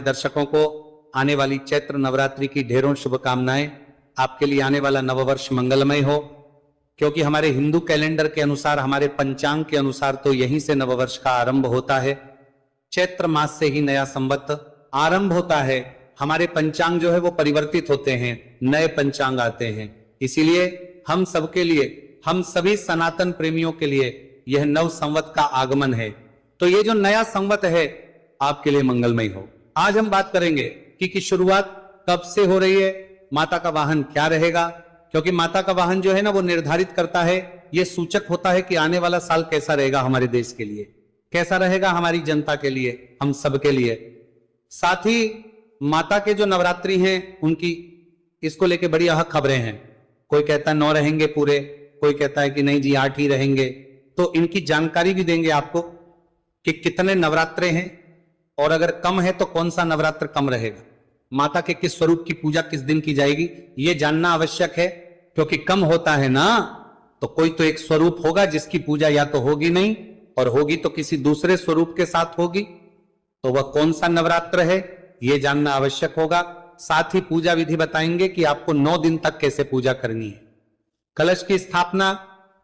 दर्शकों को आने वाली चैत्र नवरात्रि की ढेरों शुभकामनाएं। आपके लिए आने वाला नववर्ष मंगलमय हो, क्योंकि हमारे हिंदू कैलेंडर के अनुसार, हमारे पंचांग के अनुसार तो यहीं से नववर्ष का आरंभ होता है। चैत्र मास से ही नया संवत आरंभ होता है। हमारे पंचांग जो है वो परिवर्तित होते हैं, नए पंचांग आते हैं। इसीलिए हम सबके लिए, हम सभी सनातन प्रेमियों के लिए यह नव संवत का आगमन है। तो ये जो नया संवत है आपके लिए मंगलमय हो। आज हम बात करेंगे कि शुरुआत कब से हो रही है, माता का वाहन क्या रहेगा, क्योंकि माता का वाहन जो है ना वो निर्धारित करता है, ये सूचक होता है कि आने वाला साल कैसा रहेगा हमारे देश के लिए, कैसा रहेगा हमारी जनता के लिए, हम सबके लिए। साथ ही माता के जो नवरात्रि हैं उनकी, इसको लेके बड़ी अहम खबरें हैं। कोई कहता है 9 रहेंगे पूरे, कोई कहता है कि नहीं जी 8 ही रहेंगे। तो इनकी जानकारी भी देंगे आपको कि कितने नवरात्रे हैं, और अगर कम है तो कौन सा नवरात्र कम रहेगा, माता के किस स्वरूप की पूजा किस दिन की जाएगी, ये जानना आवश्यक है। क्योंकि कम होता है ना, तो कोई तो एक स्वरूप होगा जिसकी पूजा या तो होगी नहीं, और होगी तो किसी दूसरे स्वरूप के साथ होगी। तो वह कौन सा नवरात्र है ये जानना आवश्यक होगा। साथ ही पूजा विधि बताएंगे कि आपको 9 दिन तक कैसे पूजा करनी है। कलश की स्थापना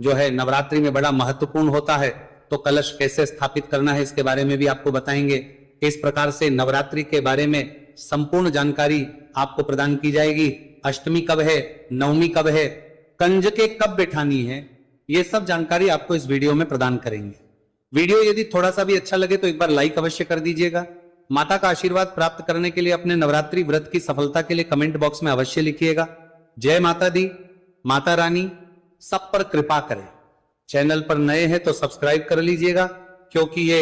जो है नवरात्रि में बड़ा महत्वपूर्ण होता है, तो कलश कैसे स्थापित करना है इसके बारे में भी आपको बताएंगे। इस प्रकार से नवरात्रि के बारे में संपूर्ण जानकारी आपको प्रदान की जाएगी। अष्टमी कब है, नवमी कब है, कंजके कब बैठानी है, ये सब जानकारी आपको इस वीडियो में प्रदान करेंगे। वीडियो यदि थोड़ा सा भी अच्छा लगे तो एक बार लाइक अवश्य कर दीजिएगा। माता का आशीर्वाद प्राप्त करने के लिए, अपने नवरात्रि व्रत की सफलता के लिए कमेंट बॉक्स में अवश्य लिखिएगा। जय माता दी, माता रानी सब पर कृपा करें। चैनल पर नए हैं तो सब्सक्राइब कर लीजिएगा, क्योंकि ये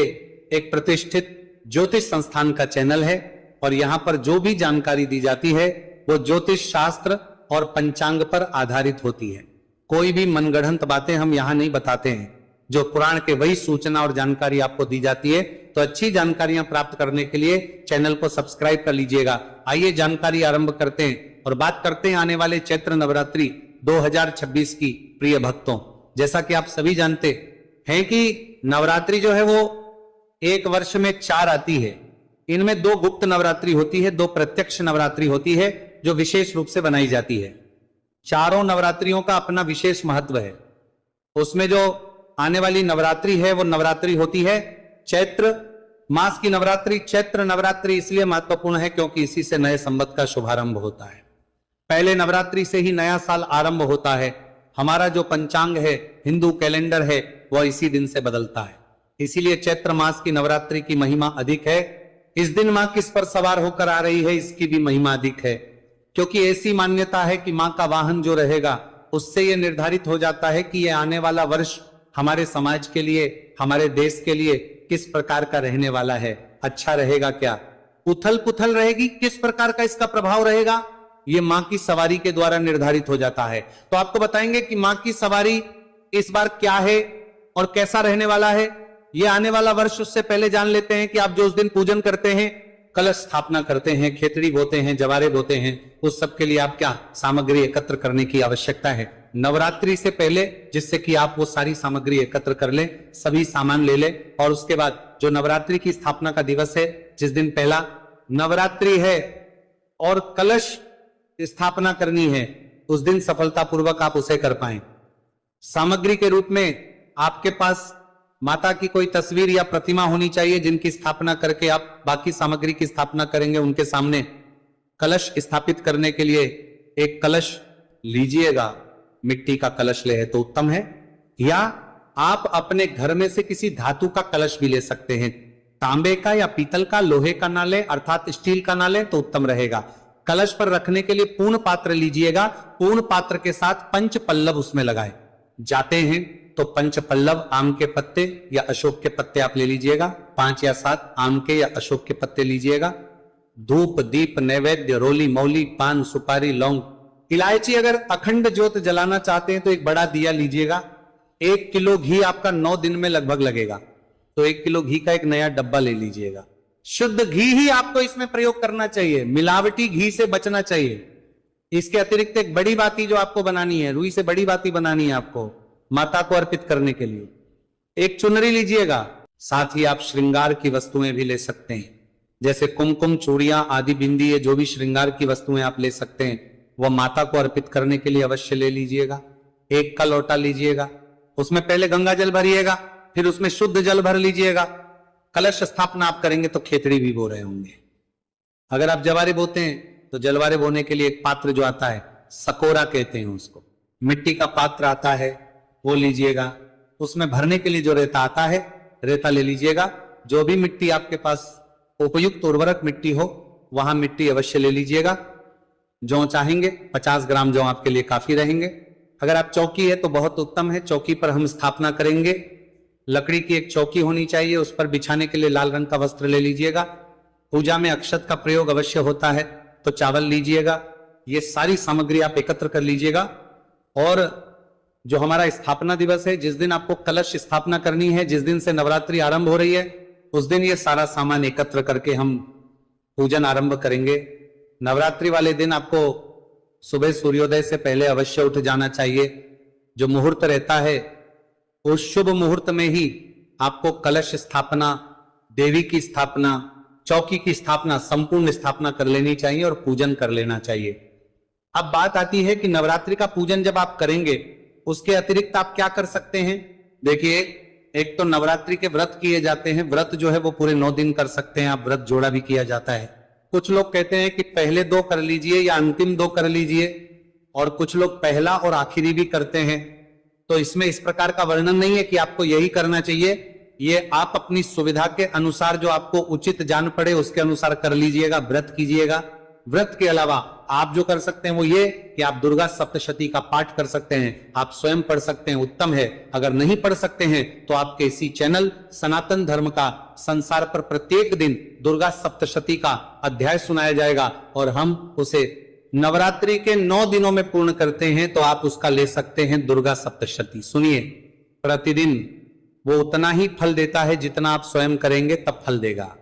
एक प्रतिष्ठित ज्योतिष संस्थान का चैनल है, और यहां पर जो भी जानकारी दी जाती है वो ज्योतिष शास्त्र और पंचांग पर आधारित होती है। कोई भी मनगढ़ंत बातें हम यहां नहीं बताते हैं। जो पुराण के वही सूचना और जानकारी आपको दी जाती है। तो अच्छी जानकारियां प्राप्त करने के लिए चैनल को सब्सक्राइब कर लीजिएगा। आइए जानकारी आरंभ करते हैं और बात करते हैं आने वाले चैत्र नवरात्रि 2026 की। प्रिय भक्तों, जैसा कि आप सभी जानते हैं कि नवरात्रि जो है वो एक वर्ष में 4 आती है। इनमें 2 गुप्त नवरात्रि होती है, 2 प्रत्यक्ष नवरात्रि होती है जो विशेष रूप से बनाई जाती है। चारों नवरात्रियों का अपना विशेष महत्व है। उसमें जो आने वाली नवरात्रि है वो नवरात्रि होती है चैत्र मास की नवरात्रि। चैत्र नवरात्रि इसलिए महत्वपूर्ण है क्योंकि इसी से नए संवत का शुभारंभ होता है। पहले नवरात्रि से ही नया साल आरंभ होता है। हमारा जो पंचांग है, हिंदू कैलेंडर है, वह इसी दिन से बदलता है। इसीलिए चैत्र मास की नवरात्रि की महिमा अधिक है। इस दिन मां किस पर सवार होकर आ रही है, इसकी भी महिमा अधिक है, क्योंकि ऐसी मान्यता है कि मां का वाहन जो रहेगा उससे यह निर्धारित हो जाता है कि यह आने वाला वर्ष हमारे समाज के लिए, हमारे देश के लिए किस प्रकार का रहने वाला है। अच्छा रहेगा क्या, उथल पुथल रहेगी, किस प्रकार का इसका प्रभाव रहेगा, ये मां की सवारी के द्वारा निर्धारित हो जाता है। तो आपको बताएंगे कि मां की सवारी इस बार क्या है और कैसा रहने वाला है। ये आने वाला वर्ष, उससे पहले जान लेते हैं कि आप जो उस दिन पूजन करते हैं, कलश स्थापना करते हैं, खेतड़ी बोते हैं, जवारे बोते हैं, उस सब के लिए आप क्या सामग्री एकत्र करने की आवश्यकता है नवरात्रि से पहले, जिससे कि आप वो सारी सामग्री एकत्र कर लें, सभी सामान ले लें। और उसके बाद जो नवरात्रि की स्थापना का दिवस है, जिस दिन पहला नवरात्रि है और कलश स्थापना करनी है, उस दिन सफलतापूर्वक आप उसे कर पाए। सामग्री के रूप में आपके पास माता की कोई तस्वीर या प्रतिमा होनी चाहिए, जिनकी स्थापना करके आप बाकी सामग्री की स्थापना करेंगे। उनके सामने कलश स्थापित करने के लिए एक कलश लीजिएगा। मिट्टी का कलश ले है तो उत्तम है, या आप अपने घर में से किसी धातु का कलश भी ले सकते हैं। तांबे का या पीतल का, लोहे का ना ले, अर्थात स्टील का ना ले तो उत्तम रहेगा। कलश पर रखने के लिए पूर्ण पात्र लीजिएगा। पूर्ण पात्र के साथ पंच पल्लव उसमें लगाए जाते हैं। तो पंच पल्लव आम के पत्ते या अशोक के पत्ते आप ले लीजिएगा। 5 या 7 आम के या अशोक के पत्ते लीजिएगा। धूप, दीप, नैवेद्य, रोली, मौली, पान, सुपारी, लौंग, इलायची। अगर अखंड ज्योत जलाना चाहते हैं तो एक बड़ा दिया लीजिएगा। 1 किलो घी आपका 9 दिन में लगभग लगेगा, तो 1 किलो घी का एक नया डब्बा ले लीजिएगा। शुद्ध घी ही आपको इसमें प्रयोग करना चाहिए, मिलावटी घी से बचना चाहिए। इसके अतिरिक्त एक बड़ी बाती जो आपको बनानी है, रुई से बड़ी बाती बनानी है आपको माता को अर्पित करने के लिए। एक चुनरी लीजिएगा। साथ ही आप श्रृंगार की वस्तुएं भी ले सकते हैं। जैसे कुमकुम, चूड़ियां आदि, बिंदी, ये जो भी श्रृंगार की वस्तुएं आप ले सकते हैं वह माता को अर्पित करने के लिए अवश्य ले लीजिएगा। 1 का लोटा लीजिएगा, उसमें पहले गंगा जल भरिएगा, फिर उसमें शुद्ध जल भर लीजिएगा। कलश स्थापना आप करेंगे तो खेतड़ी भी बो रहे होंगे। अगर आप जवारे बोते हैं तो जलवारे बोने के लिए एक पात्र जो आता है, सकोरा कहते हैं उसको, मिट्टी का पात्र आता है, वो लीजिएगा। उसमें भरने के लिए जो रेता आता है, रेता ले लीजिएगा। जो भी मिट्टी आपके पास उपयुक्त उर्वरक मिट्टी हो वहां मिट्टी अवश्य ले लीजिएगा। जौ चाहेंगे 50 ग्राम जौ आपके लिए काफी रहेंगे। अगर आप चौकी है तो बहुत उत्तम है, चौकी पर हम स्थापना करेंगे। लकड़ी की एक चौकी होनी चाहिए, उस पर बिछाने के लिए लाल रंग का वस्त्र ले लीजिएगा। पूजा में अक्षत का प्रयोग अवश्य होता है तो चावल लीजिएगा। ये सारी सामग्री आप एकत्र कर लीजिएगा। और जो हमारा स्थापना दिवस है, जिस दिन आपको कलश स्थापना करनी है, जिस दिन से नवरात्रि आरंभ हो रही है, उस दिन ये सारा सामान एकत्र करके हम पूजन आरंभ करेंगे। नवरात्रि वाले दिन आपको सुबह सूर्योदय से पहले अवश्य उठ जाना चाहिए। जो मुहूर्त रहता है उस शुभ मुहूर्त में ही आपको कलश स्थापना, देवी की स्थापना, चौकी की स्थापना, संपूर्ण स्थापना कर लेनी चाहिए और पूजन कर लेना चाहिए। अब बात आती है कि नवरात्रि का पूजन जब आप करेंगे उसके अतिरिक्त आप क्या कर सकते हैं। देखिए, एक तो नवरात्रि के व्रत किए जाते हैं। व्रत जो है वो पूरे 9 दिन कर सकते हैं आप, व्रत जोड़ा भी किया जाता है। कुछ लोग कहते हैं कि पहले 2 कर लीजिए या अंतिम 2 कर लीजिए, और कुछ लोग पहला और आखिरी भी करते हैं। तो इसमें इस प्रकार का वर्णन नहीं है कि आपको यही करना चाहिए। ये आप अपनी सुविधा के अनुसार, जो आपको उचित जान पड़े उसके अनुसार कर लीजिएगा, व्रत कीजिएगा। व्रत के अलावा आप जो कर सकते हैं वो ये कि आप दुर्गा सप्तशती का पाठ कर सकते हैं, आप स्वयं पढ़ सकते हैं, उत्तम है। अगर नहीं पढ़ सकते हैं तो आपके इसी चैनल सनातन धर्म का संसार पर प्रत्येक दिन दुर्गा सप्तशती का अध्याय सुनाया जाएगा और हम उसे नवरात्रि के 9 दिनों में पूर्ण करते हैं। तो आप उसका ले सकते हैं दुर्गा सप्तशती। सुनिए, प्रतिदिन वो उतना ही फल देता है जितना आप स्वयं करेंगे तब फल देगा।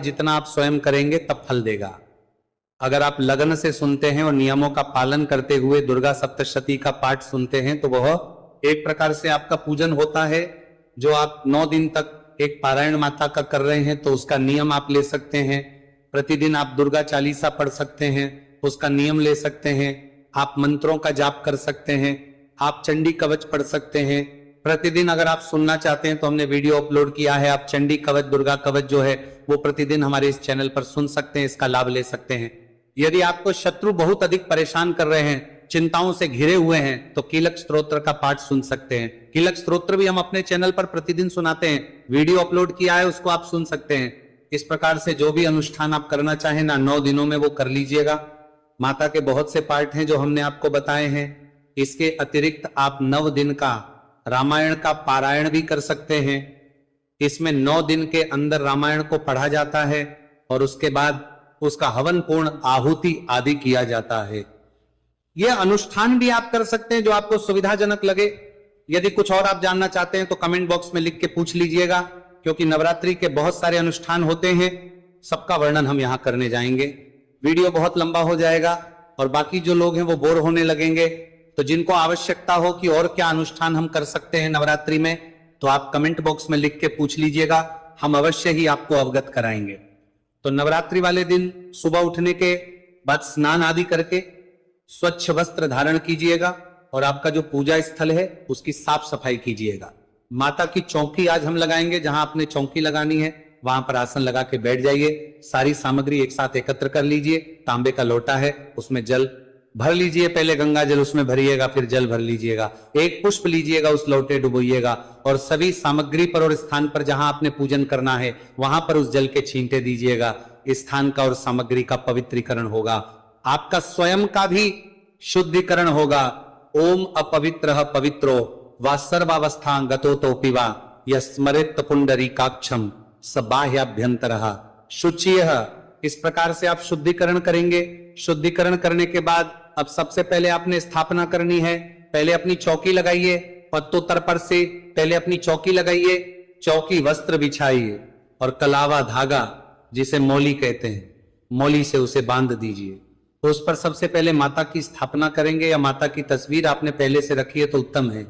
जितना आप स्वयं करेंगे तब फल देगा। अगर आप लगन से सुनते हैं और नियमों का पालन करते हुए दुर्गा सप्तशती का पाठ सुनते हैं तो वह एक प्रकार से आपका पूजन होता है। जो आप 9 दिन तक एक पारायण माता का कर रहे हैं तो उसका नियम आप ले सकते हैं। प्रतिदिन आप दुर्गा चालीसा पढ़ सकते हैं, उसका नियम ले सकते हैं। आप मंत्रों का जाप कर सकते हैं, आप चंडी कवच पढ़ सकते हैं। प्रतिदिन अगर आप सुनना चाहते हैं तो हमने वीडियो अपलोड किया है, आप चंडी कवच, दुर्गा कवच जो है वो प्रतिदिन हमारे इस चैनल पर सुन सकते हैं, इसका लाभ ले सकते हैं। यदि आपको शत्रु बहुत अधिक परेशान कर रहे हैं, चिंताओं से घिरे हुए हैं, तो कीलक स्तोत्र का पाठ सुन सकते हैं। कीलक स्तोत्र भी हम अपने चैनल पर प्रतिदिन सुनाते हैं, वीडियो अपलोड किया है, उसको आप सुन सकते हैं। इस प्रकार से जो भी अनुष्ठान आप करना चाहें ना 9 दिनों में वो कर लीजिएगा। माता के बहुत से पाठ हैं जो हमने आपको बताए हैं। इसके अतिरिक्त आप 9 दिन का रामायण का पारायण भी कर सकते हैं। इसमें 9 दिन के अंदर रामायण को पढ़ा जाता है और उसके बाद उसका हवन पूर्ण आहुति आदि किया जाता है। यह अनुष्ठान भी आप कर सकते हैं जो आपको सुविधाजनक लगे। यदि कुछ और आप जानना चाहते हैं तो कमेंट बॉक्स में लिख के पूछ लीजिएगा, क्योंकि नवरात्रि के बहुत सारे अनुष्ठान होते हैं, सबका वर्णन हम यहां करने जाएंगे। वीडियो बहुत लंबा हो जाएगा और बाकी जो लोग हैं वो बोर होने लगेंगे। तो जिनको आवश्यकता हो कि और क्या अनुष्ठान हम कर सकते हैं नवरात्रि में, तो आप कमेंट बॉक्स में लिख के पूछ लीजिएगा, हम अवश्य ही आपको अवगत कराएंगे। तो नवरात्रि वाले दिन सुबह उठने के बाद स्नान आदि करके स्वच्छ वस्त्र धारण कीजिएगा और आपका जो पूजा स्थल है उसकी साफ सफाई कीजिएगा। माता की चौकी आज हम लगाएंगे, जहां आपने चौकी लगानी है वहां पर आसन लगा के बैठ जाइए। सारी सामग्री एक साथ एकत्र कर लीजिए। तांबे का लोटा है, उसमें जल भर लीजिए, पहले गंगा जल उसमें भरिएगा, फिर जल भर लीजिएगा। एक पुष्प लीजिएगा, उस लोटे डुबोइएगा और सभी सामग्री पर और स्थान पर जहां आपने पूजन करना है वहां पर उस जल के छींटे दीजिएगा। स्थान का और सामग्री का पवित्रीकरण होगा, आपका स्वयं का भी शुद्धिकरण होगा। ओम अपवित्रः पवित्रो वा सर्वावस्था गतो तोपिवा यस्मरेत् पुंडरीकाक्षं स बाह्याभ्यंतरः शुचियः इस प्रकार से आप शुद्धिकरण करेंगे। शुद्धिकरण करने के बाद अब सबसे पहले आपने स्थापना करनी है। पहले अपनी चौकी लगाइए, पत्तोत्तर पर से पहले अपनी चौकी लगाइए, चौकी वस्त्र बिछाइए और कलावा धागा जिसे मौली कहते हैं, मौली से उसे बांध दीजिए। तो उस पर सबसे पहले माता की स्थापना करेंगे, या माता की तस्वीर आपने पहले से रखी है तो उत्तम है।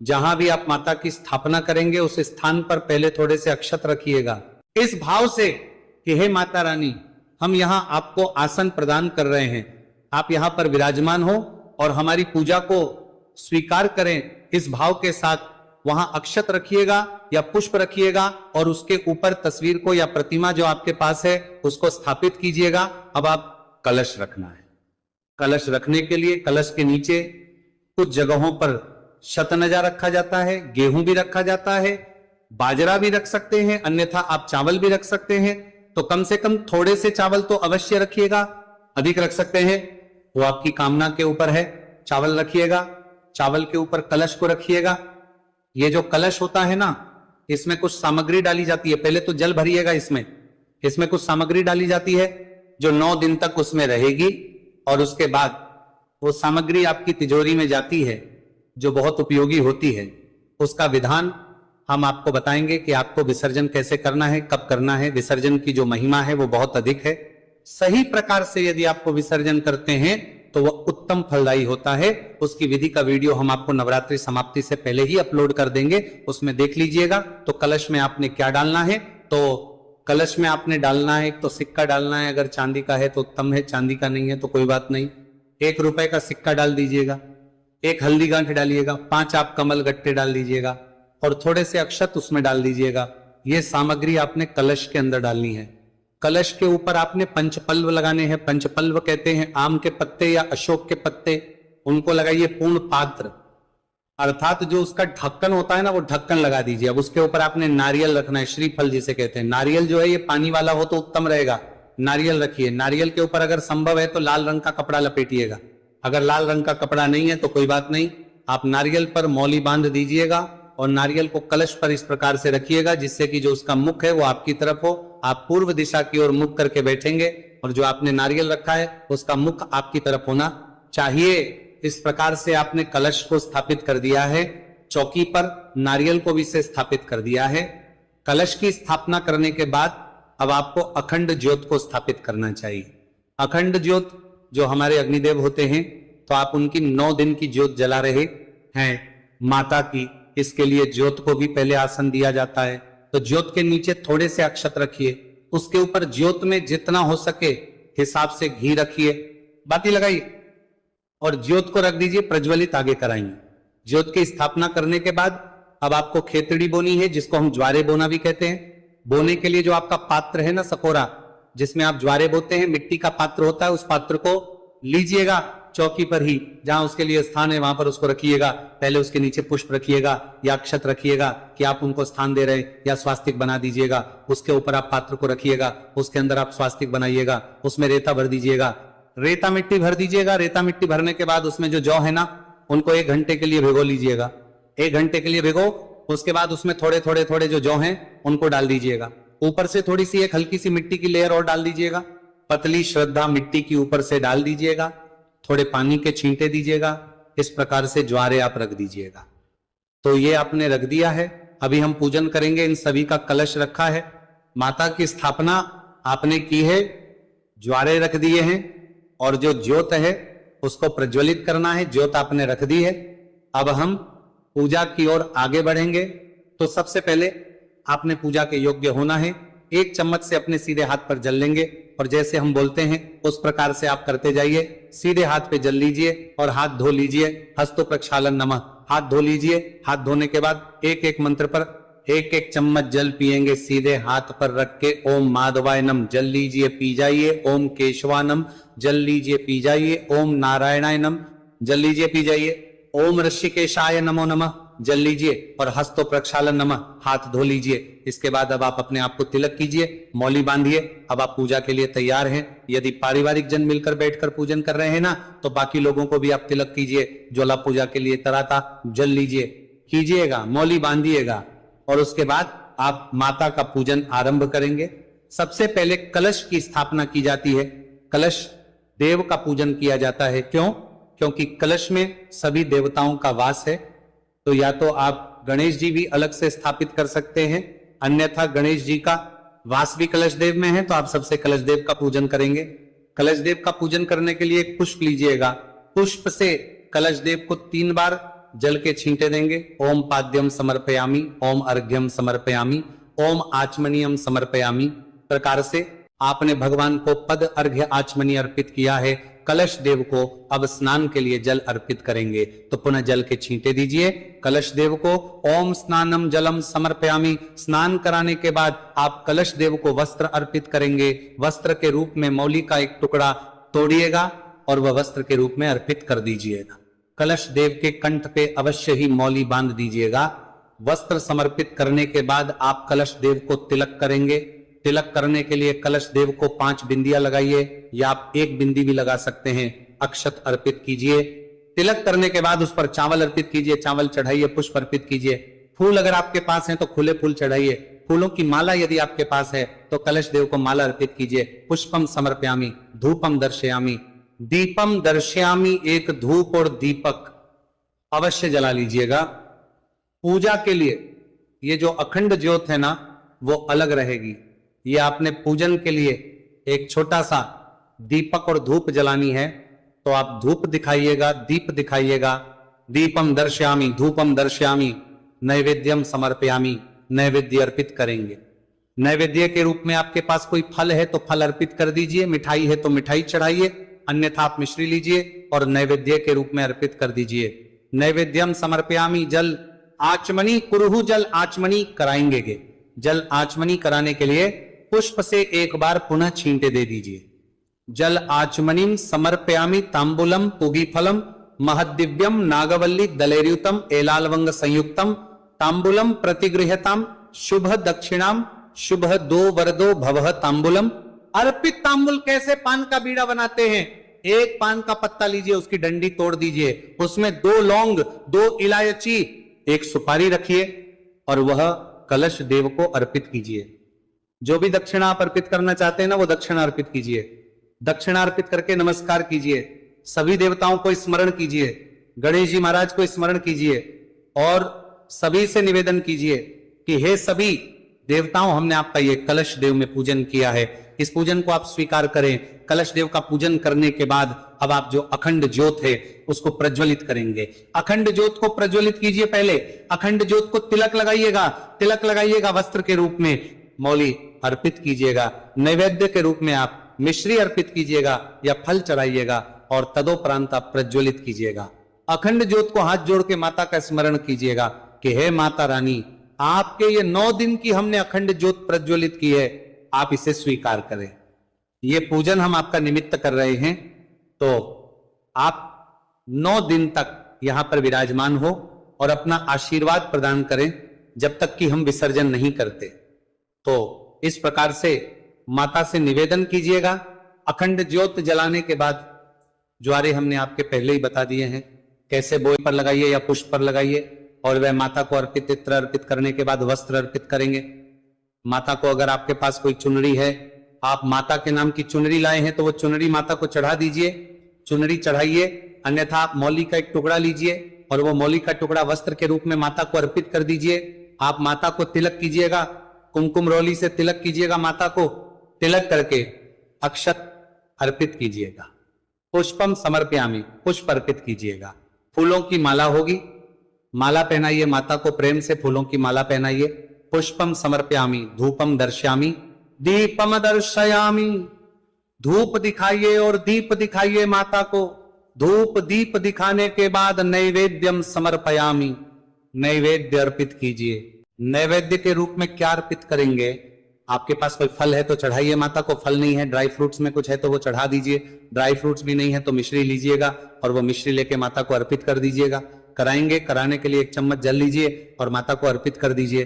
जहां भी आप माता की स्थापना करेंगे उस स्थान पर पहले थोड़े से अक्षत रखिएगा, इस भाव से कि हे माता रानी, हम यहां आपको आसन प्रदान कर रहे हैं, आप यहां पर विराजमान हो और हमारी पूजा को स्वीकार करें। इस भाव के साथ वहां अक्षत रखिएगा या पुष्प रखिएगा और उसके ऊपर तस्वीर को या प्रतिमा जो आपके पास है उसको स्थापित कीजिएगा। अब आप कलश रखना है। कलश रखने के लिए कलश के नीचे कुछ जगहों पर शतनजा रखा जाता है, गेहूं भी रखा जाता है, बाजरा भी रख सकते हैं, अन्यथा आप चावल भी रख सकते हैं। तो कम से कम थोड़े से चावल तो अवश्य रखिएगा, अधिक रख सकते हैं वो आपकी कामना के ऊपर है। चावल रखिएगा, चावल के ऊपर कलश को रखिएगा। ये जो कलश होता है ना, इसमें कुछ सामग्री डाली जाती है। पहले तो जल भरिएगा, इसमें कुछ सामग्री डाली जाती है जो 9 दिन तक उसमें रहेगी और उसके बाद वो सामग्री आपकी तिजोरी में जाती है जो बहुत उपयोगी होती है। उसका विधान हम आपको बताएंगे कि आपको विसर्जन कैसे करना है, कब करना है। विसर्जन की जो महिमा है वो बहुत अधिक है। सही प्रकार से यदि आपको विसर्जन करते हैं तो वह उत्तम फलदायी होता है। उसकी विधि का वीडियो हम आपको नवरात्रि समाप्ति से पहले ही अपलोड कर देंगे, उसमें देख लीजिएगा। तो कलश में आपने क्या डालना है, तो कलश में आपने डालना है, एक तो सिक्का डालना है, अगर चांदी का है तो उत्तम है, चांदी का नहीं है तो कोई बात नहीं, 1 रुपए का सिक्का डाल दीजिएगा, 1 हल्दी गांठ डालिएगा, 5 आप कमल गट्टे डाल दीजिएगा और थोड़े से अक्षत उसमें डाल दीजिएगा। ये सामग्री आपने कलश के अंदर डालनी है। कलश के ऊपर आपने पंचपल्व लगाने हैं। पंचपल्व कहते हैं आम के पत्ते या अशोक के पत्ते, उनको लगाइए। पूर्ण पात्र अर्थात जो उसका ढक्कन होता है ना, वो ढक्कन लगा दीजिए। अब उसके ऊपर आपने नारियल रखना है, श्रीफल जिसे कहते हैं। नारियल जो है ये पानी वाला हो तो उत्तम रहेगा, नारियल रखिए। नारियल के ऊपर अगर संभव है तो लाल रंग का कपड़ा लपेटिएगा, अगर लाल रंग का कपड़ा नहीं है तो कोई बात नहीं, आप नारियल पर मौली बांध दीजिएगा और नारियल को कलश पर इस प्रकार से रखिएगा जिससे कि जो उसका मुख है वो आपकी तरफ हो। आप पूर्व दिशा की ओर मुख करके बैठेंगे और जो आपने नारियल रखा है उसका मुख आपकी तरफ होना चाहिए। इस प्रकार से आपने कलश को स्थापित कर दिया है, चौकी पर नारियल को भी से स्थापित कर दिया है। कलश की स्थापना करने के बाद अब आपको अखंड ज्योत को स्थापित करना चाहिए। अखंड ज्योत जो हमारे अग्निदेव होते हैं, तो आप उनकी 9 दिन की ज्योत जला रहे हैं माता की। इसके लिए ज्योत को भी पहले आसन दिया जाता है। तो ज्योत के नीचे थोड़े से अक्षत रखिए, उसके ऊपर ज्योत में जितना हो सके हिसाब से घी रखिए, बाती लगाइए और ज्योत को रख दीजिए, प्रज्वलित आगे कराएंगे। ज्योत की स्थापना करने के बाद अब आपको खेतड़ी बोनी है, जिसको हम ज्वारे बोना भी कहते हैं। बोने के लिए जो आपका पात्र है ना, सकोरा, जिसमें आप ज्वारे बोते हैं, मिट्टी का पात्र होता है, उस पात्र को लीजिएगा, चौकी पर ही जहां उसके लिए स्थान है वहां पर उसको रखिएगा। पहले उसके नीचे पुष्प रखिएगा या अक्षत रखिएगा कि आप उनको स्थान दे रहे हैं, या स्वास्तिक बना दीजिएगा। उसके ऊपर आप पात्र को रखिएगा, उसके अंदर आप स्वास्तिक बनाइएगा, उसमें रेता भर दीजिएगा, रेता मिट्टी भर दीजिएगा। रेता मिट्टी भरने के बाद उसमें जो जौ है ना, उनको 1 घंटे के लिए भिगो लीजिएगा, 1 घंटे के लिए भिगो। उसके बाद उसमें थोड़े थोड़े थोड़े जो जौ हैं उनको डाल दीजिएगा। ऊपर से थोड़ी सी एक हल्की सी मिट्टी की लेयर और डाल दीजिएगा, पतली श्रद्धा मिट्टी की ऊपर से डाल दीजिएगा, थोड़े पानी के छींटे दीजिएगा। इस प्रकार से ज्वारे आप रख दीजिएगा। तो ये आपने रख दिया है। अभी हम पूजन करेंगे। इन सभी का कलश रखा है, माता की स्थापना आपने की है, ज्वारे रख दिए हैं और जो ज्योत है उसको प्रज्वलित करना है। ज्योत आपने रख दी है। अब हम पूजा की ओर आगे बढ़ेंगे। तो सबसे पहले आपने पूजा के योग्य होना है। 1 चम्मच से अपने सीधे हाथ पर जल लेंगे और जैसे हम बोलते हैं उस प्रकार से आप करते जाइए। सीधे हाथ पे जल लीजिए और हाथ धो लीजिए। हस्तो प्रक्षालन नमः, हाथ धो लीजिए। हाथ धोने के बाद एक एक मंत्र पर 1-1 चम्मच जल पिएंगे, सीधे हाथ पर रख के। ओम माधवाय नम जल लीजिए, पी जाइए। ओम केशवानम जल लीजिए, पी जाइए। ओम नारायणाय नम जल लीजिए, पी जाइए। ओम ऋषिकेशाय नमो नमः जल लीजिए और हस्तो प्रक्षालन नमः, हाथ धो लीजिए। इसके बाद अब आप अपने आप को तिलक कीजिए, मौली बांधिए। अब आप पूजा के लिए तैयार हैं। यदि पारिवारिक जन मिलकर बैठकर पूजन कर रहे हैं ना, तो बाकी लोगों को भी आप तिलक कीजिए। ज्वाला पूजा के लिए तराता जल लीजिए, कीजिएगा, मौली बांधिएगा और उसके बाद आप माता का पूजन आरंभ करेंगे। सबसे पहले कलश की स्थापना की जाती है। कलश देव का पूजन किया जाता है। क्यों? क्योंकि कलश में सभी देवताओं का वास है। तो या तो आप गणेश जी भी अलग से स्थापित कर सकते हैं, अन्यथा गणेश जी का वास भी कलश देव में है, तो आप सबसे कलश देव का पूजन करेंगे। कलश देव का पूजन करने के लिए एक पुष्प लीजिएगा। पुष्प से कलश देव को 3 बार जल के छींटे देंगे। ओम पाद्यम समर्पयामि, ओम अर्घ्यम समर्पयामि, ओम आचमनियम समर्पयामि। प्रकार से आपने भगवान को पद अर्घ्य आचमनी अर्पित किया है। कलश देव को अब स्नान के लिए जल अर्पित करेंगे, तो पुनः जल के छींटे दीजिए कलश देव को। ओम स्नानम जलम समर्पयामि। स्नान कराने के बाद आप कलश देव को वस्त्र अर्पित करेंगे। वस्त्र के रूप में मौली का एक टुकड़ा तोड़िएगा और वह वस्त्र के रूप में अर्पित कर दीजिएगा। कलश देव के कंठ पे अवश्य ही मौली बांध दीजिएगा। वस्त्र समर्पित करने के बाद आप कलश देव को तिलक करेंगे। तिलक करने के लिए कलश देव को 5 बिंदियां लगाइए, या आप 1 बिंदी भी लगा सकते हैं। अक्षत अर्पित कीजिए। तिलक करने के बाद उस पर चावल अर्पित कीजिए, चावल चढ़ाइए, पुष्प अर्पित कीजिए। फूल अगर आपके पास है तो खुले फूल चढ़ाइए। फूलों की माला यदि आपके पास है तो कलश देव को माला अर्पित कीजिए। पुष्पम समर्पयामि, धूपम दर्शयामि, दीपम दर्शयामि। एक धूप और दीपक अवश्य जला लीजिएगा। पूजा के लिए ये जो अखंड ज्योत है ना, वो अलग रहेगी। ये आपने पूजन के लिए एक छोटा सा दीपक और धूप जलानी है, तो आप धूप दिखाइएगा, दीप दिखाइएगा। दीपम दर्शयामि, धूपम दर्शयामि, नैवेद्यम समर्पयामि। नैवेद्य अर्पित करेंगे। नैवेद्य के रूप में आपके पास कोई फल है तो फल अर्पित कर दीजिए, मिठाई है तो मिठाई चढ़ाइए, अन्यथा आप मिश्री लीजिए और नैवेद्य के रूप में अर्पित कर दीजिए। नैवेद्यम समर्पयामि। जल आचमनी कुरुहु, जल आचमनी कराएंगे। जल आचमनी कराने के लिए पुष्प से एक बार पुनः छींटे दे दीजिए। जल आचमनीम समर्पयामि तांबूलम पुगीफलम महद्दिव्यम नागवल्ली दलेर्युतम एलालवंग संयुक्तम तांबूलम प्रतिगृह्यताम शुभ दक्षिणाम शुभ दो वरदो भवः तांबूलम। अर्पित तांबुल कैसे पान का बीड़ा बनाते हैं? एक पान का पत्ता लीजिए, उसकी डंडी तोड़ दीजिए, उसमें 2 लौंग, 2 इलायची, 1 सुपारी रखिए और वह कलश देव को अर्पित कीजिए। जो भी दक्षिणा आप अर्पित करना चाहते हैं ना, वो दक्षिणा अर्पित कीजिए। दक्षिणा अर्पित करके नमस्कार कीजिए। सभी देवताओं को स्मरण कीजिए, गणेश जी महाराज को स्मरण कीजिए और सभी से निवेदन कीजिए कि हे सभी देवताओं, हमने आपका ये कलश देव में पूजन किया है, इस पूजन को आप स्वीकार करें। कलश देव का पूजन करने के बाद अब आप जो अखंड ज्योत है उसको प्रज्वलित करेंगे। अखंड ज्योत को प्रज्वलित कीजिए। पहले अखंड ज्योत को तिलक लगाइएगा। तिलक लगाइएगा वस्त्र के रूप में, मौली अर्पित कीजिएगा। नैवेद्य के रूप में आप मिश्री अर्पित कीजिएगा या फल चढ़ाइएगा और तदोपरांत आप प्रज्वलित कीजिएगा। अखंड ज्योत को हाथ जोड़ के माता का स्मरण कीजिएगा कि हे माता रानी, आपके ये 9 दिन की हमने अखंड ज्योत प्रज्वलित की है, आप इसे स्वीकार करें। ये पूजन हम आपका निमित्त कर रहे हैं, तो आप 9 दिन तक यहां पर विराजमान हो और अपना आशीर्वाद प्रदान करें जब तक कि हम विसर्जन नहीं करते। तो इस प्रकार से माता से निवेदन कीजिएगा। अखंड ज्योत जलाने के बाद ज्वारे हमने आपके पहले ही बता दिए हैं, कैसे बोई पर लगाइए या पुष्प पर लगाइए और वह माता को अर्पित इत्र अर्पित करने के बाद वस्त्र अर्पित करेंगे। माता को अगर आपके पास कोई चुनरी है, आप माता के नाम की चुनरी लाए हैं, तो वो चुनरी माता को चढ़ा दीजिए, चुनरी चढ़ाइए। अन्यथा आप मौली का एक टुकड़ा लीजिए और वो मौली का टुकड़ा वस्त्र के रूप में माता को अर्पित कर दीजिए। आप माता को तिलक कीजिएगा, कुमकुम रोली से तिलक कीजिएगा। माता को तिलक करके अक्षत अर्पित कीजिएगा। पुष्पम समर्पयामि, पुष्प अर्पित कीजिएगा। फूलों की माला होगी, माला पहनाइए माता को, प्रेम से फूलों की माला पहनाइए। पुष्पम समर्पयामि, धूपम दर्शयामि, दीपम दर्शयामि। धूप दिखाइए और दीप दिखाइए माता को। धूप दीप दिखाने के बाद नैवेद्यम समर्पयामि, नैवेद्य अर्पित कीजिए। नैवेद्य के रूप में क्या अर्पित करेंगे? आपके पास कोई फल है तो चढ़ाइए माता को, फल नहीं है, ड्राई फ्रूट्स में कुछ है तो वो चढ़ा दीजिए। ड्राई फ्रूट्स भी नहीं है तो मिश्री लीजिएगा और वो मिश्री लेके माता को अर्पित कर दीजिएगा। कराएंगे, कराने के लिए 1 चम्मच जल लीजिए और माता को अर्पित कर दीजिए।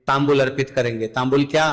तांबुल अर्पित करेंगे। तांबुल क्या?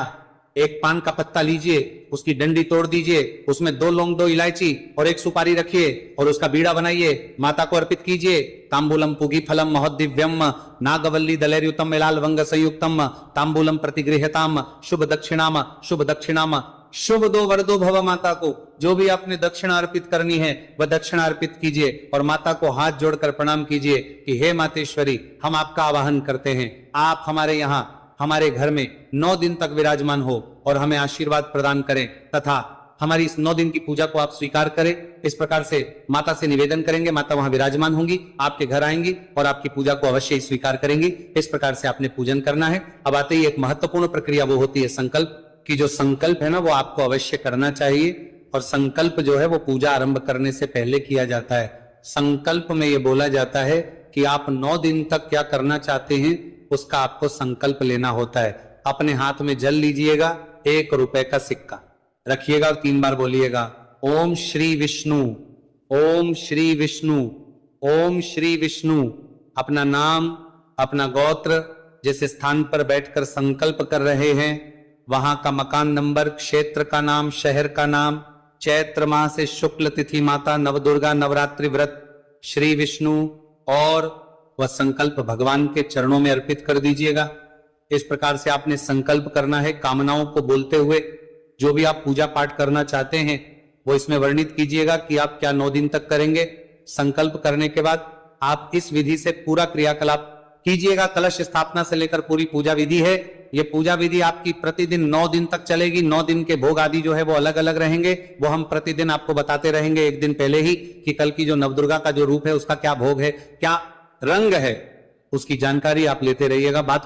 एक पान का पत्ता लीजिए, उसकी डंडी तोड़ दीजिए, उसमें 2 लौंग 2 इलायची और 1 सुपारी रखिए और उसका बीड़ा बनाइए, माता को अर्पित कीजिए। तांबूलम पुगी फलम महोदिव्यम नागवल्ली दलैर्युतम मिलाल वंग संयुक्तम तांबूलम प्रतिगृहताम शुभ दक्षिणाम शुभ दक्षिणाम। शुभ दो वर दो भव माता को। जो भी आपने दक्षिणा अर्पित करनी है वह दक्षिणा अर्पित कीजिए और माता को हाथ जोड़कर प्रणाम कीजिए कि हे मातेश्वरी, हम आपका आवाहन करते हैं, आप हमारे यहाँ हमारे घर में 9 दिन तक विराजमान हो और हमें आशीर्वाद प्रदान करें तथा हमारी इस 9 दिन की पूजा को आप स्वीकार करें। इस प्रकार से माता से निवेदन करेंगे, माता वहां विराजमान होंगी, आपके घर आएंगी और आपकी पूजा को अवश्य ही स्वीकार करेंगी। इस प्रकार से आपने पूजन करना है। अब आते ही एक महत्वपूर्ण प्रक्रिया वो होती है संकल्प की। जो संकल्प है ना वो आपको अवश्य करना चाहिए और संकल्प जो है वो पूजा आरंभ करने से पहले किया जाता है। संकल्प में ये बोला जाता है कि आप 9 दिन तक क्या करना चाहते हैं उसका आपको संकल्प लेना होता है। अपने हाथ में जल लीजिएगा, 1 रुपए का सिक्का रखिएगा और 3 बार बोलिएगा ओम श्री विष्णु, ओम श्री विष्णु, ओम श्री विष्णु। अपना नाम, अपना गोत्र, जिस स्थान पर बैठकर संकल्प कर रहे हैं वहां का मकान नंबर, क्षेत्र का नाम, शहर का नाम, चैत्र माह से शुक्ल तिथि, माता नवदुर्गा नवरात्रि व्रत, श्री विष्णु और वह संकल्प भगवान के चरणों में अर्पित कर दीजिएगा। इस प्रकार से आपने संकल्प करना है कामनाओं को बोलते हुए। जो भी आप पूजा पाठ करना चाहते हैं वो इसमें वर्णित कीजिएगा कि आप क्या 9 दिन तक करेंगे। संकल्प करने के बाद आप इस विधि से पूरा क्रियाकलाप कीजिएगा। कलश स्थापना से लेकर पूरी पूजा विधि है। ये पूजा विधि आपकी प्रतिदिन 9 दिन तक चलेगी। 9 दिन के भोग आदि जो है वो अलग अलग रहेंगे, वो हम प्रतिदिन आपको बताते रहेंगे एक दिन पहले ही कि कल की जो नवदुर्गा का जो रूप है उसका क्या भोग है, क्या रंग है, उसकी जानकारी आप लेते रहिएगा। बात